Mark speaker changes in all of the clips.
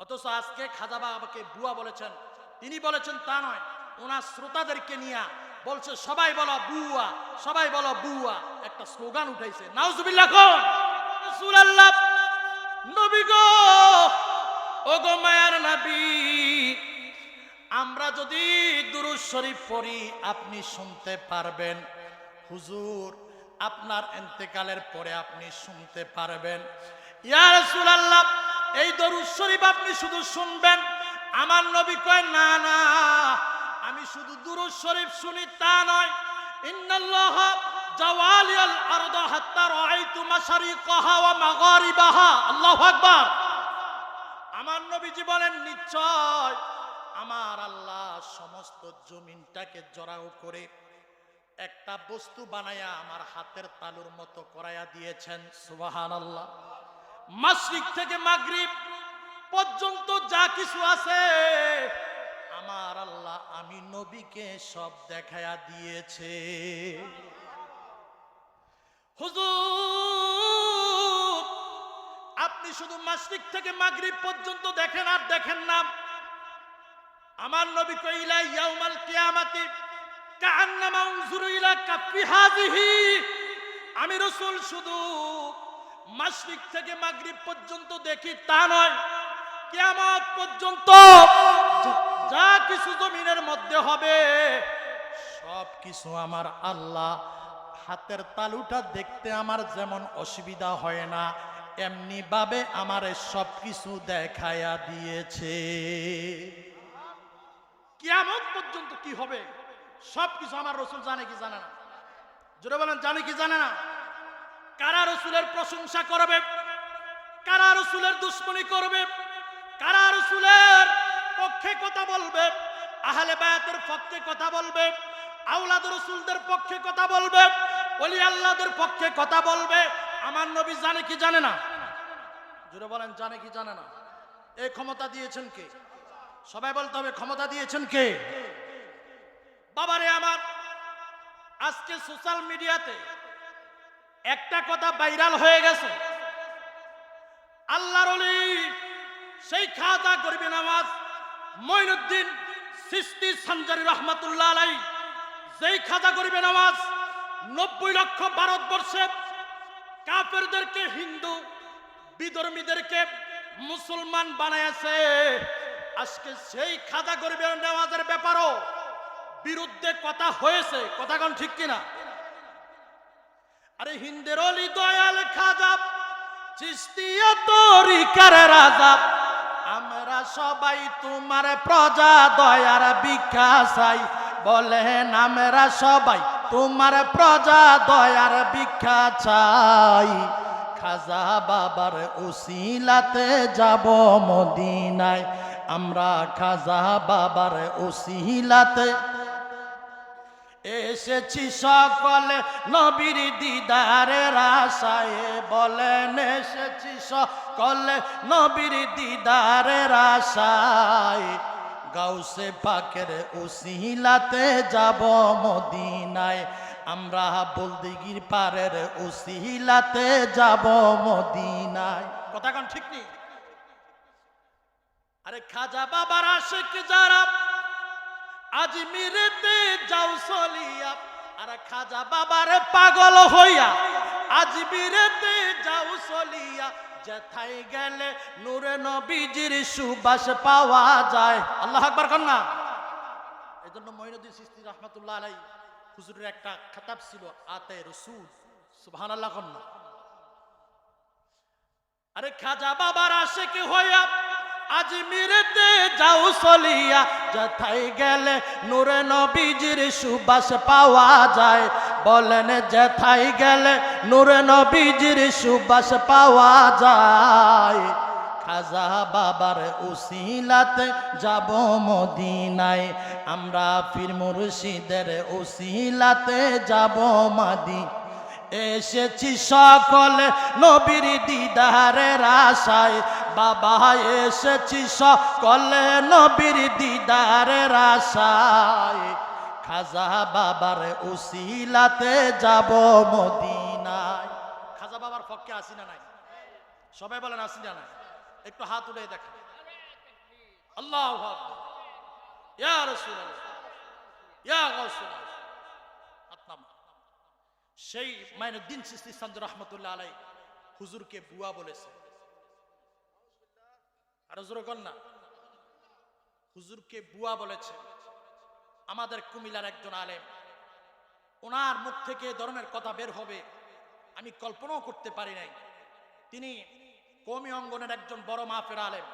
Speaker 1: অথচ আজকে খাজা বাবাকে বুয়া বলেছেন, তিনি বলেছেন তা নয়, ওনার শ্রোতাদেরকে নিয়ে বলছে সবাই বলো বুয়া, সবাই বলো বুয়া, একটা স্লোগান উঠাইছে। নাউজুবিল্লাহ কোন রাসূলুল্লাহ নবী গো, ওগো মায়ার নবী, আমরা যদি দুরূদ শরীফ পড়ি আপনি শুনতে পারবেন, হুজুর আপনার ইন্তেকালের পরে আপনি শুনতে পারবেন। ইয়া রাসূলুল্লাহ এই দরুদ শরীফ আপনি শুধু শুনবেন? আমার নবী কয় না না, আমি শুধু দুরূদ শরীফ শুনি তা নয়, ইন্নাল্লাহ জাওয়ালিয়াল আরদ হাত্তা রাআইতু মাশারিকাহা ওয়া মাগারিবাহা। আল্লাহু আকবার। আমার নবীজি বলেন নিশ্চয় আমার আল্লাহ সমস্ত জমিনটাকে জড়াও করে একটা বস্তু বানায়া আমার হাতের তালুর মতো করায়া দিয়েছেন। সুবহানাল্লাহ। মাশরিক থেকে মাগরিব পর্যন্ত যা কিছু আছে আমার আল্লাহ আমি নবীকে সব দেখায়া দিয়েছে। হুজুর আপনি শুধু মাশরিক থেকে মাগরিব পর্যন্ত দেখেন আর দেখেন না, আমার নবী কইলা ইয়াউমাল কিয়ামাতি কাআন্নামা উনজুরু ইলা কাফি হাযিহি, আমি রাসূল শুধু মাশরিক থেকে মাগরিব পর্যন্ত দেখি তা নয়, কিয়ামত পর্যন্ত যা কিছু জমিনের মধ্যে হবে সব কিছু আমার আল্লাহ হাতের তালুটা দেখতে আমার যেমন অসুবিধা হয় না এমনি ভাবে আমারে সব কিছু দেখায়া দিয়েছে। কিয়ামত পর্যন্ত কি হবে সব কিছু আমার রাসূল জানে কি জানে না? জোরে বলেন জানে কি জানে না? কারা রাসূলের প্রশংসা করবে, কারা রাসূলের দুশমনি করবে, কারা রাসূলের পক্ষে কথা বলবে, আহলে বায়াতের পক্ষে কথা বলবে, আওলাদ রাসূলদের পক্ষে কথা বলবে, ওলি আল্লাহদের পক্ষে কথা বলবে, আমার নবী জানে কি জানে না? জোরে বলেন জানে কি জানে না? এই ক্ষমতা দিয়েছেন কে? সবাই বলতে হবে ক্ষমতা দিয়েছেন কে? বাবারে আমার, আজকে সোশ্যাল মিডিয়াতে একটা কথা ভাইরাল হয়ে গেছে, আল্লাহর ওলি সেই খাজা গরিবে নওয়াজ মঈনুদ্দিন চিশতি সঞ্জারি রহমাতুল্লাহ আলাইহি, যেই খাজা গরিবে নওয়াজ 90 লক্ষ ভারতবর্ষে কাফেরদেরকে হিন্দু বিধর্মীদেরকে মুসলমান বানাইছে, আজকে সেই খাজা গরিবে নওয়াজের ব্যাপারও বিরুদ্ধে কথা হয়েছে। কথা কোন ঠিক কিনা? আরে হিন্দের অলি দয়াল খাজা চিশতিয়া তরিকার রাজা, আমরা সবাই তোমার প্রজা দয়ার ভিক্ষা চাই, বলেন আমরা সবাই তোমার প্রজা দয়ার ভিক্ষা চাই, খাজা বাবার উসিলাতে যাব মদিনায়, আমরা খাজা বাবার উসিলাতে এসেছি সকলে নবীর দিদারের আশায়, বলেন এসেছি সকলে নবীর দিদারের আশায়, গাউসে পাকের উসিলাতে যাব মদিনায়, আমরা বলদিগির পারের উসিলাতে যাব মদিনায়। কথা কোন ঠিক নেই? আরে খাজা বাবার আশিক যারা আজমিরেতে যাও চলিয়া, আর খাজা বাবার পাগল হইয়া আজমিরেতে যাও চলিয়া, যেথায় গেলে নূরে নবীজির সুবাস পাওয়া যায়। আল্লাহু আকবার কোন না? এজন্য মঈনুদ্দিন চিশতি রাহমাতুল্লাহ আলাইহি হুজুরের একটা খেতাব ছিল আতে রাসূল। সুবহানাল্লাহ কোন না? আরে খাজা বাবার আশিক হইয়া আজমিরেতে যাও চলিয়া, যেথায় গেলে নূরে নবীজির সুবাস পাওয়া যায়, বলেন যেথায় গেলে নূরে নবীজির সুবাস পাওয়া যায়, খাজা বাবার উসিলাতে যাব মদিনায়, আমরা পীর মুর্শিদের উসিলাতে যাব মদিনায়, এসেছি সকলে নবীর দিদারের আশায়, বাবা এসেছি সকলে নবীর দিদারের আশায়, খাজা বাবার উসিলাতে যাব মদিনায়। খাজা বাবার পক্ষে আসি না নাই? সবাই বলেন আসি না নাই? একটু হাত উঠে দেখেন। আল্লাহু আকবার, ইয়া রাসূলুল্লাহ, ইয়া গাউসুল্লাহ। আপনার সেই মাইনুদ্দিন চিশতি সান্দ রহমতুল্লাহ আলাইহি হুজুরকে বুয়া বলেছে। আর হুজুর কোন না, হুজুরকে বুয়া বলেছে। আমাদের কুমিল্লার একজন আলেম, ওনার মুখ থেকে এই ধরনের কথা বের হবে আমি কল্পনাও করতে পারি নাই। তিনি কওমি অঙ্গনের একজন বড় মাফের আলেম।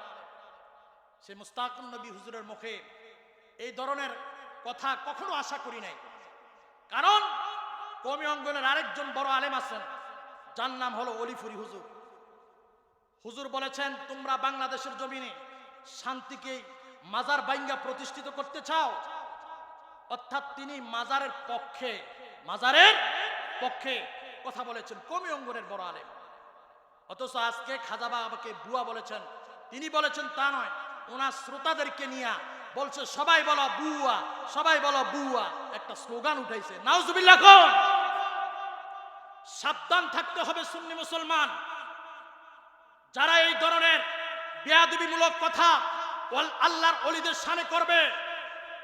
Speaker 1: সে মুস্তাকুন নবী হুজুরের মুখে এই ধরনের কথা কখনো আশা করি নাই। কারণ কওমি অঙ্গনের আরেকজন বড় আলেম আছেন, যার নাম হলো অলিফুরি হুজুর। হুজুর বলেছেন, তোমরা বাংলাদেশের জমিনে শান্তিকে মাজার বাইঙ্গা প্রতিষ্ঠিত করতে চাও। অর্থাৎ তিনি মাজারের পক্ষে কথা বলেছেন, কওমি অঙ্গনের বড় আলেম। অথচ আজকে খাজা বাবাকে বুয়া বলেছেন। তিনি বলেছেন তা নয়, ওনার শ্রোতাদেরকে নিয়ে বলছে সবাই বলো বুয়া, সবাই বলো বুয়া, একটা স্লোগান উঠাইছে। নাউজুবিল্লাহ কোন। সাবধান থাকতে হবে সুন্নি মুসলমান, যারা এই ধরনের বেয়াদবিমূলক কথা আল্লাহর ওলিদের শানে করবে।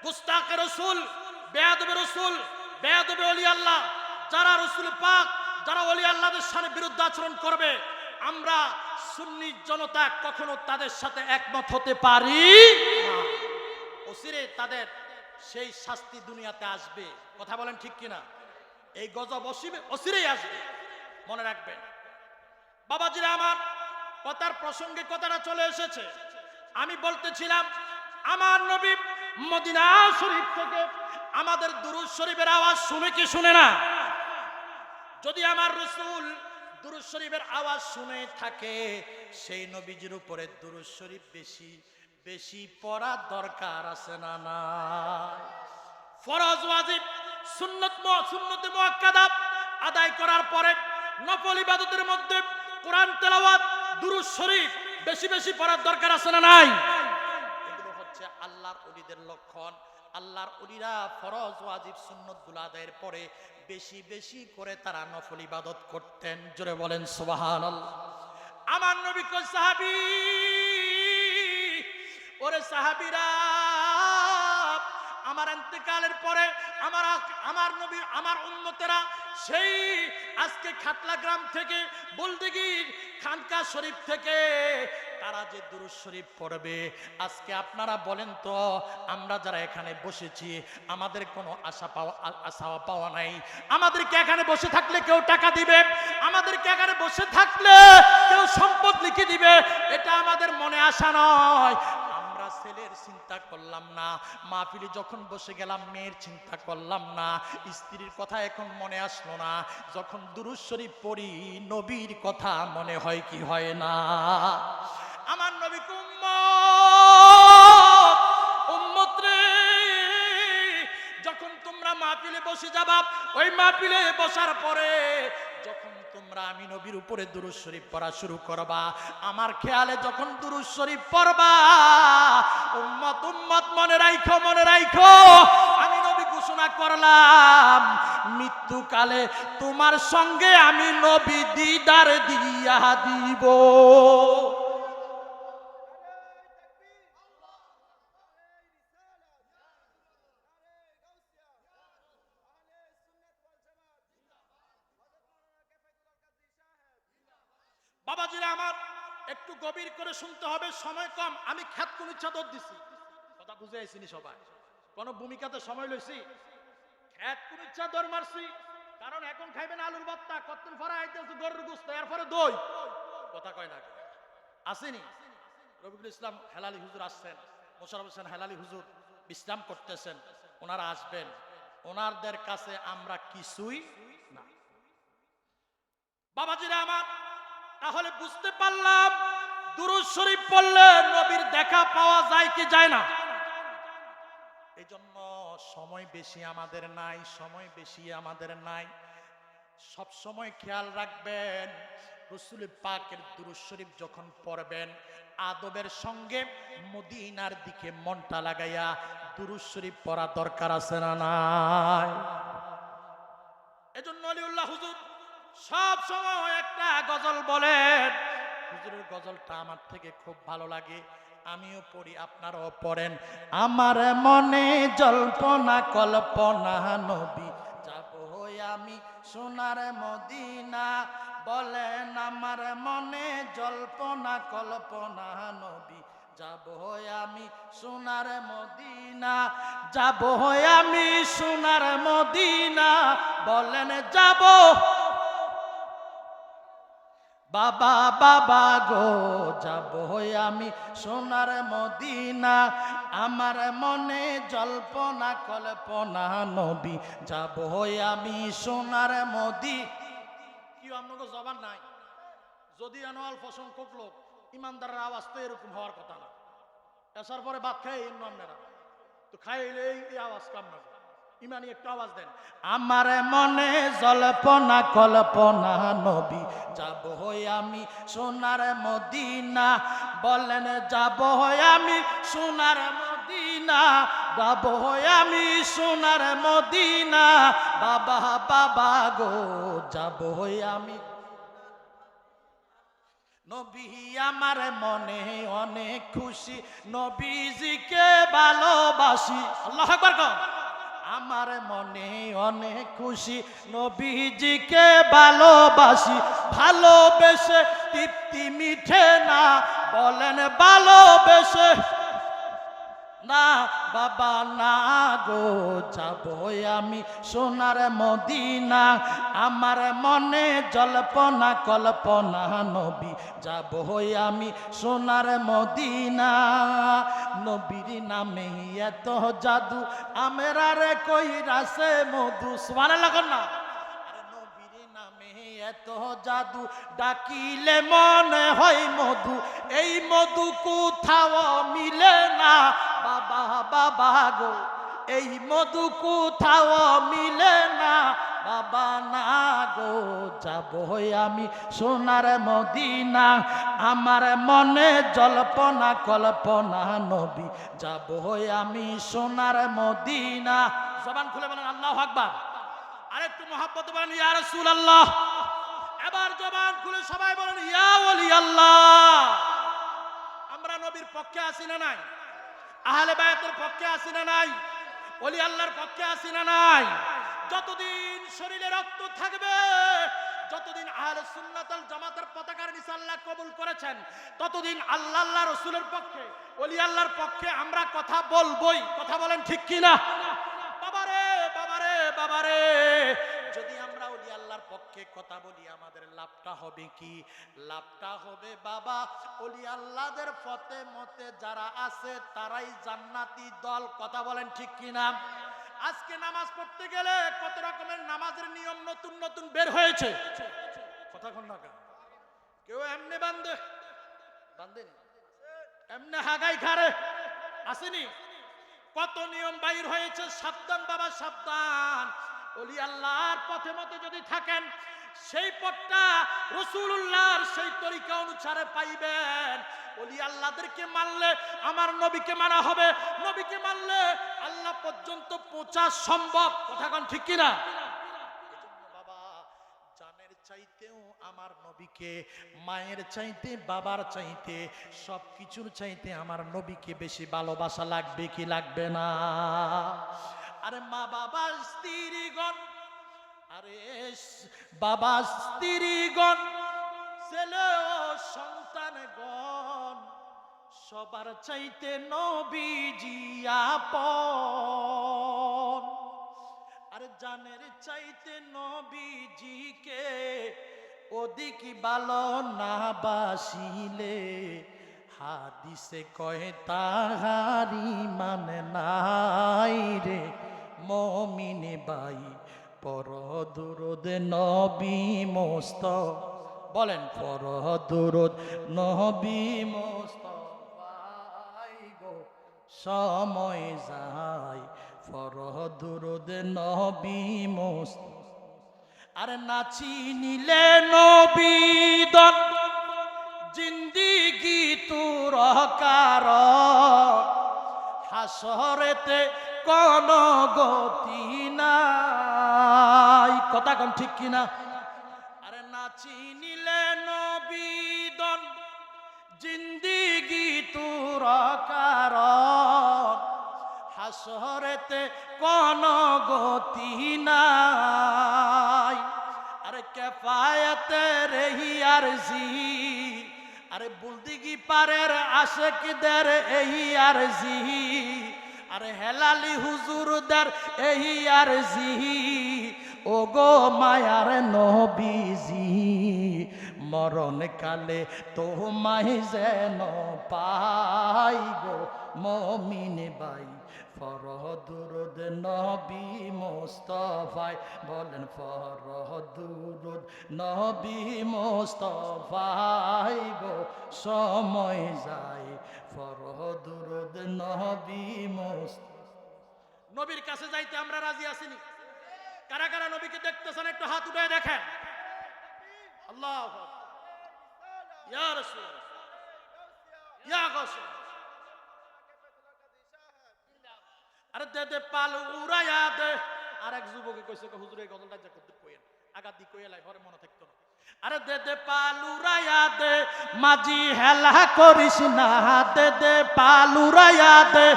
Speaker 1: গুস্তাখে রাসূল, বেয়াদবে রাসূল, বেয়াদবে ওলি আল্লাহ, যারা রাসূল পাক, যারা ওলি আল্লাহদের শানে বিরুদ্ধ আচরণ করবে, আমরা সুন্নি জনতা কখনো তাদের সাথে একমত হতে পারি না। অচিরে তাদের সেই শাস্তি দুনিয়াতে আসবে। কথা বলেন ঠিক কিনা? এই গজব অচিরেই আসবে, মনে রাখবেন। বাবাজিরা আমার, কথার প্রসঙ্গে কথাটা চলে এসেছে। আমি বলতেছিলাম, আমার নবী মদিনা শরীফ থেকে আমাদের দুরূদ শরীফের আওয়াজ শুনে কি শুনে না? যদি আমার রাসূল দুরূদ শরীফের আওয়াজ শুনে থাকে, সেই নবীজির উপরে দুরূদ শরীফ বেশি বেশি পড়া দরকার আছে না নাই? ফরজ ওয়াজিব সুন্নতে মুআক্কাদা আদায় করার পরে নফল ইবাদতের মধ্যে কোরআন তেলাওয়াত, দুরূদ শরীফ বেশি বেশি পড়ার দরকার আছে না নাই? এগুলো হচ্ছে আল্লাহর ওলিদের লক্ষণ। আল্লাহর ওলিরা ফরজ ওয়াজিব সুন্নতগুলো আদায়ের পরে বেশি বেশি করে তারা নফল ইবাদত করতেন। জোরে বলেন সুবহানাল্লাহ। আমার নবী কয়, সাহাবী, ওরে সাহাবীরা, আমার ইন্তেকালের পরে আমার নবী, আমার উম্মতেরা সেই আজকে খাতলা গ্রাম থেকে, বলদিগির খানকা শরীফ থেকে তারা যে দুরূদ শরীফ পড়বে, আজকে আপনারা বলেন তো, আমরা যারা এখানে বসেছি আমাদের কোনো আশা পাওয়া নাই। আমাদেরকে এখানে বসে থাকলে কেউ টাকা দিবে, আমাদেরকে এখানে বসে থাকলে কেউ সম্পদ লিখে দিবে, এটা আমাদের মনে আশা নয়। আমরা ছেলের চিন্তা করলাম না, মাহফিলে যখন বসে গেলাম মেয়ের চিন্তা করলাম না, স্ত্রীর কথা এখন মনে আসলো না। যখন দুরূদ শরীফ পড়ি নবীর কথা মনে হয় কি হয় না? আমার নবী উম্মত রে, যখন তোমরা মাহফিলে বসে যাবা, ওই মাহফিলে বসার পরে যখন তোমরা আমি নবীর উপরে দুরূদ শরীফ পড়া শুরু করবা, আমার খেয়ালে যখন দুরূদ শরীফ পড়বা, উম্মত মনে রাখো, আমি নবী ঘোষণা করলাম, মৃত্যুকালে তোমার সঙ্গে আমি নবী দিদার দিয়া দিব। বাবাজিরা আমার, একটু গভীর করে শুনতে হবে, সময় কম। আমি খ্যাত কোন চাদর দিছি, কথা বুঝে আইছিনি সবাই? কোন ভূমিকাতে সময় লইছি? খ্যাত কোন চাদর মারছি, কারণ এখন খাইবেন আলুর ভর্তা, কতদিন পরে আইতেছে গরুর গোশত, এরপরে দই। কথা কয় না আসেনি? রবিউল ইসলাম হেলালি হুজুর আসছেন, মোশাররফ হোসেন হেলালি হুজুর বিশ্রাম করতেছেন, ওনারা আসবেন। ওনাদের কাছে আমরা কিছুই না। বাবাজিরা আমার, তাহলে বুঝতে পারলাম দুরূদ শরীফ পড়লে নবীর দেখা পাওয়া যায় কি যায় না? এই জন্য সময় বেশি আমাদের নাই, সব সময় খেয়াল রাখবেন, রাসূল পাকের দুরূদ শরীফ যখন পড়বেন, আদবের সঙ্গে মদিনার দিকে মনটা লাগাইয়া দুরূদ শরীফ পড়া দরকার আছে না নাই? এজন্য আলিউল্লাহ হুজুর সব সময় একটা গজল বলেন। হুজুরের গজলটা আমার থেকে খুব ভালো লাগে। আমিও পড়ি, আপনারাও পড়েন। আমার মনে জল্পনা কল্পনা নবী যাব আমি সোনার মদিনা। বলেন আমার মনে জল্পনা কল্পনা নবী যাব আমি সোনার মদিনা। যাব আমি সোনার মদিনা। বলেন যাব বাবা বাবা গো, যাব আমি সোনার মদিনা। আমার মনে জল্পনা কল্পনা নবী যাব আমি সোনার মদি। কি আপনাকে জবান নাই? যদি অল্প সংখ্যক লোক, ইমানদারের আওয়াজ তো এরকম হওয়ার কথা না। এসার পরে ভাত খাই আপনারা তো খাইলে এই আওয়াজ কাম না, ইমানি একটু আওয়াজ দেন। আমার মনে জল্পনা কল্পনা নবী যাব আমি সোনার মদিনা। বলেন যাব আমি সোনার মদিনা। যাব আমি সোনার মদিনা। বাবা বাবা গো, যাব আমি। নবী আমার মনে অনেক খুশি, নবীজিকে ভালোবাসি। আল্লাহু আকবার গো। আমার মনে অনেক খুশি, নবীজিকে ভালোবাসি। ভালোবেসে তৃপ্তি মিঠে না। বলেন ভালোবেসে না বাবা না গো, যাব আমি সোনার মদিনা। আমার মনে জল্পনা কল্পনা নবী যাব আমি সোনার মদিনা। নবীর নামে এত জাদু, আমরা রে কইরাছে মধু। সুবহানাল্লাহ না? এত জাদু ডাকিলে মনে হয় মধু, এই মধু কোথাও মিলে না। বাবা বাবা গো, এই মধু কোথাও মিলে না। বাবা না গো, যাব আমি সোনার মদিনা। আমার মনে জল্পনা কল্পনা নবী যাব আমি সোনার মদিনা। জবান খুলে বলেন আল্লাহু আকবার। আরেকটু মহব্বত বলেন ইয়া রাসূলুল্লাহ। এবার জবান খুলে সবাই বলেন ইয়া ওলি আল্লাহ। আমরা নবীর পক্ষে আছি না নাই? আহলে বায়াতের পক্ষে আছি না নাই? ওলি আল্লাহর পক্ষে আছি না নাই? যতদিন শরীরে রক্ত থাকবে, যতদিন আহলে সুন্নাত ওয়াল জামাতের পতাকার নিচে আল্লাহ কবুল করেছেন, ততদিন আল্লাহ আল্লাহ রাসূলের পক্ষে, ওলি আল্লাহর পক্ষে আমরা কথা বলবোই। কথা বলেন ঠিক কি না? বাবারে বাবারে বাবারে, যদি আমরা ওলি আল্লাহর পক্ষে কথা বলি আমাদের লাভটা হবে কি? লাভটা হবে বাবা, ওলি আল্লাহদের পথে মতে যারা আছে তারাই জান্নাতি দল। কথা বলেন ঠিক কি না? আজকে নামাজ পড়তে গেলে কত রকমের নামাজের নিয়ম নতুন নতুন বের হয়েছে। কথা কোন না, কেউ এমনি বান্ধে বান্ধেনি, এমনি হাগাই খারে আসেনি। কত নিয়ম বাইর হয়েছে। সাবধান বাবা সাবধান। ওলি আল্লাহর পথে মতে যদি থাকেন, সেই পথটা রাসূলুল্লাহর সেই তরিকা অনুসারে পাইবেন। ওলি আল্লাহদেরকে মানলে আমার নবীকে মানা হবে, নবীকে মানলে আল্লাহ পর্যন্ত পৌঁছা সম্ভব। কথা কোন ঠিক কি না? এজন্য বাবা, জানের চাইতেও আমার নবীকে, মায়ের চাইতে বাবার চাইতে সবকিছুর চাইতে আমার নবীকে বেশি ভালোবাসা লাগবে কি লাগবে না? আরে মা বাবা স্ত্রীগণ, আরে বাবা স্ত্রীগণ, ছেলে ও সন্তানগণ, সবার চাইতে নবীজি আপন। আরে জানের চাইতে নবীজিকে অধিক ভালো না বাসিলে, হাদিসে কয় তাহারি মানে নাই রে মুমিন ভাই। পর দুরুদ নবী মুস্তাফা, বলেন পর দুরুদ নবী মুস্তাফাই গো, সময় যায় পর দুরুদ নবী মুস্তাফা। আরে নাচি নিলে নবী দন জিন্দিগি তোর কারণ, হাসরেতে কোন গতি নাই। কথা কোন ঠিক কিনা? আরে নাচি নিলে নবী দন জিন্দিগি জিন্দিগি তোর কারণ হাসরেতে কোন গতি নাই আরে কেফায়েতে রহি আরজি আরে বুলদিগি পারের আশিকদের এই আরজি আরে হেলালি হুজুরদের এই আরজি ও গো মায়ার নবীজি মরণ কালে তোমায় যেন পাই গো মমিন ভাই ফরদুরুদ নবী মুস্তাফাই বলেন ফরদুরুদ নবী মুস্তাফাই গো সময় যায় ফরদুরুদ নবী মুস্তাফা নবীর কাছে যাইতে আমরা রাজি আছিনি কারা কারা নবীকে দেখতেছেন একটু হাত উঠায় দেখেন আল্লাহু আকবার ইয়া রাসূল ইয়া গাউসুল আরে দে দে পাল উড়াইয়া দে আরেক যুবকে কইছে হুজুর এই গজলটা যা করতে কইেন আগা দি কইয়া লাই পরে মনে থাকতো না আরে দে দে পাল উড়াইয়া দে মাঝি হেলা করিস না দে দে পাল উড়াইয়া দে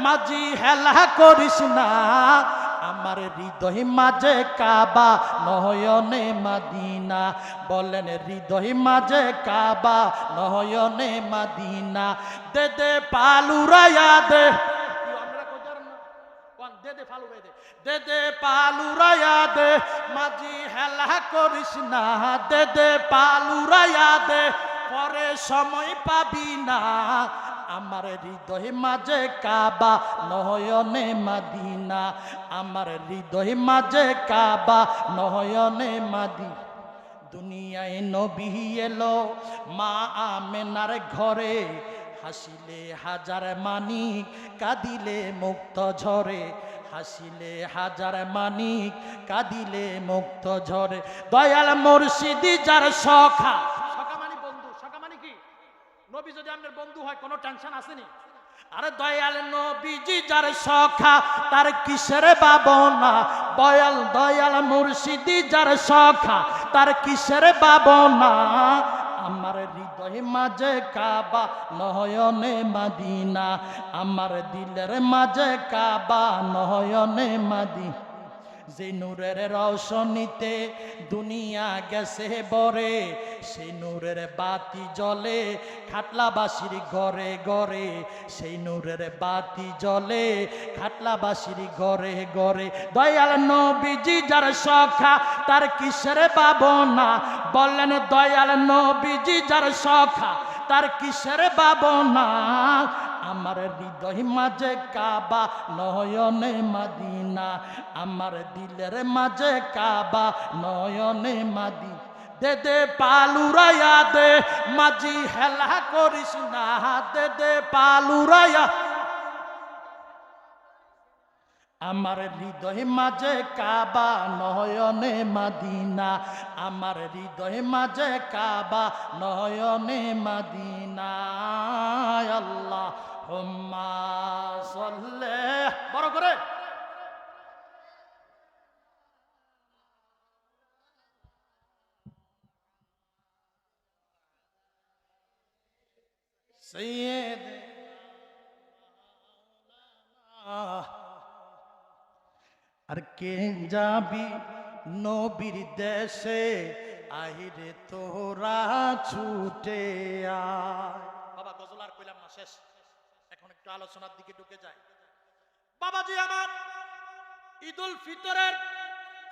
Speaker 1: মাঝি হেলা করিস না আমার হৃদয় মাঝে কাবা নয়নে মাদিনা বলেন হৃদয় মাঝে কাবা নয়নে মাদিনা দে দে পাল উড়াইয়া দে দে দে ফালু দে দে দে পালুরায়া দে মাঝি হেলা করিস না দে দে পালুরায়া দে পরে সময় পাবি না আমার হৃদয় মাঝে কাবা নয়নে মাদিনা আমার হৃদয় মাঝে কাবা নয়নে মাদি দুনিয়ায় নবী এলো মা আমেনার ঘরে হাসিলে হাজার মানিক কাঁদিলে মুক্ত ঝরে হাসিলে হাজার মানিক কাঁদিলে মুক্ত ঝরে দয়াল মুর্শিদি যার সখা সখা মানে বন্ধু সখা মানে কি নবী যদি আপনার বন্ধু হয় কোনো টেনশন আসেনি আরে দয়াল নবীজি যার সখা তার কিসের ভাবনা দয়াল দয়াল মুর্শিদি যার সখা তার কিসের ভাবনা আমার হৃদয় মাঝে কাবা নয়নে মাদিনা আমার দিলের মাঝে কাবা নয়নে মাদিনা যে নূরের রৌশনীতে দুনিয়া গেছে বরে সেই নূরের বাতি জ্বলে খাটলাবাসীর ঘরে ঘরে সেই নূরের বাতি জ্বলে খাটলাবাসীর ঘরে ঘরে দয়াল নবীজি যার সখা তার কিসের ভাবনা বললেন দয়াল নবীজি যার সখা তার কিসের ভাবনা আমার হৃদয় মাঝে কাবা নয়নে মাদিনা আমার দিলের মাঝে কাবা নয়নে মাদি দে দে পালুরায়া দে মাঝি হেলা করিস না দে দে পালুরায়া আমার হৃদয় মাঝে কাবা নয়নে মাদিনা আমার হৃদয় মাঝে কাবা নয়নে মাদিনা আল্লাহ হুম্মা সাল্লি বড় করে সৈয়দ আর কে যাবি নবীর দেশে আহিরে তোরা ছুটে আয় বাবা গজল আর কইলাম না শেষ এখন একটু আলোচনার দিকে ঢুকে যায় বাবাজি আমার ঈদুল ফিতরের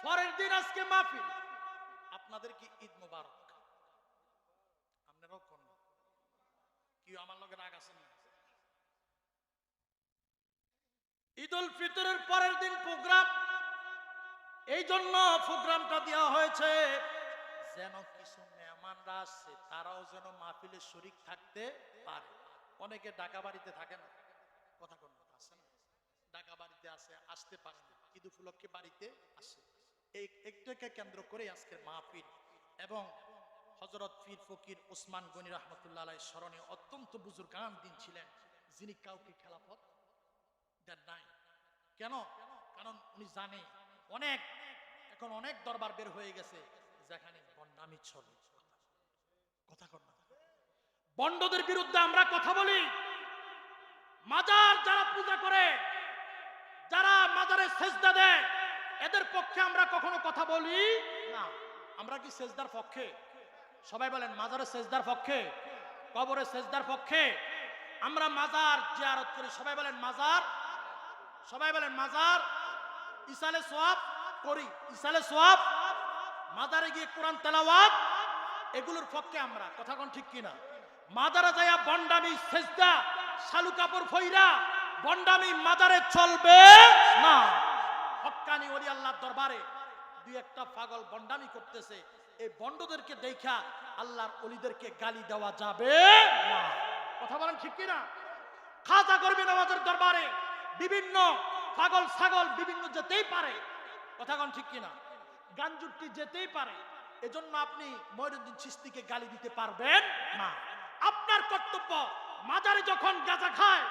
Speaker 1: পরের দিন আজকে মাহফিল আপনাদের কি ঈদ মোবারক আপনারাও কোন কি আমার লগে রাগ আছেন না ঈদুল ফিতরের পরের দিন প্রোগ্রাম এই জন্য প্রোগ্রামটা দেওয়া হয়েছে যেন কিছু মেহমানরা আসছে তারাও যেন মাহফিলে শরীক থাকতে পারে অনেকে ঢাকা বাড়িতে থাকে না কথা কোন আছে না ঢাকা বাড়িতে আছে আসতে পারে না ঈদ উপলক্ষে বাড়িতে আসে এই একটাকে কেন্দ্র করে আজকের মাহফিল এবং হযরত পীর ফকির ওসমান গনি রাহমাতুল্লাহ আলাইহি স্মরণে অত্যন্ত বুজুর্গান দিন ছিলেন যিনি কাউকে খেলাফত দেন নাই কেন কারণ উনি জানে অনেক এখন অনেক দরবার বের হয়ে গেছে যেখানে বন্ডামি চলে কথা কর না বন্ডদের বিরুদ্ধে আমরা কথা বলি। মাজার যারা পূজা করে, যারা মাজারে সেজদা দেয়, এদের পক্ষে আমরা কখনো কথা বলি না। আমরা কি সেজদার পক্ষে? সবাই বলেন মাজারে সেজদার পক্ষে, কবরে সেজদার পক্ষে। আমরা মাজার জিয়ারত করি, সবাই বলেন মাজার, সবাই বলেন মাজার ইসালে সওয়াব করি, ইসালে সওয়াব, মাজারে গিয়ে কোরআন তেলাওয়াত, এগুলোর পক্ষে আমরা। কথা কোন ঠিক কিনা? মাজারে যাইয়া বন্ডামি, সেজদা, শালু কাপড় ফইরা বন্ডামি মাজারে চলবে না। হক্কানি ওলি আল্লাহর দরবারে দুই একটা পাগল বন্ডামি করতেছে, এই বন্ডদেরকে দেখা আল্লাহর ওলিদেরকে গালি দেওয়া যাবে না। কথা বলেন ঠিক কিনা? খাজা করবে নামাজের দরবারে বিভিন্ন পাগল ছাগল বিভিন্ন যেতেই পারে। কথা কোন ঠিক কিনা? গাঞ্জুটি যেতেই পারে, এজন্য আপনি মঈনুদ্দিন চিশতিকে গালি দিতে পারবেন না। আপনার কর্তব্য মাজারে যখন গাঁজা খায়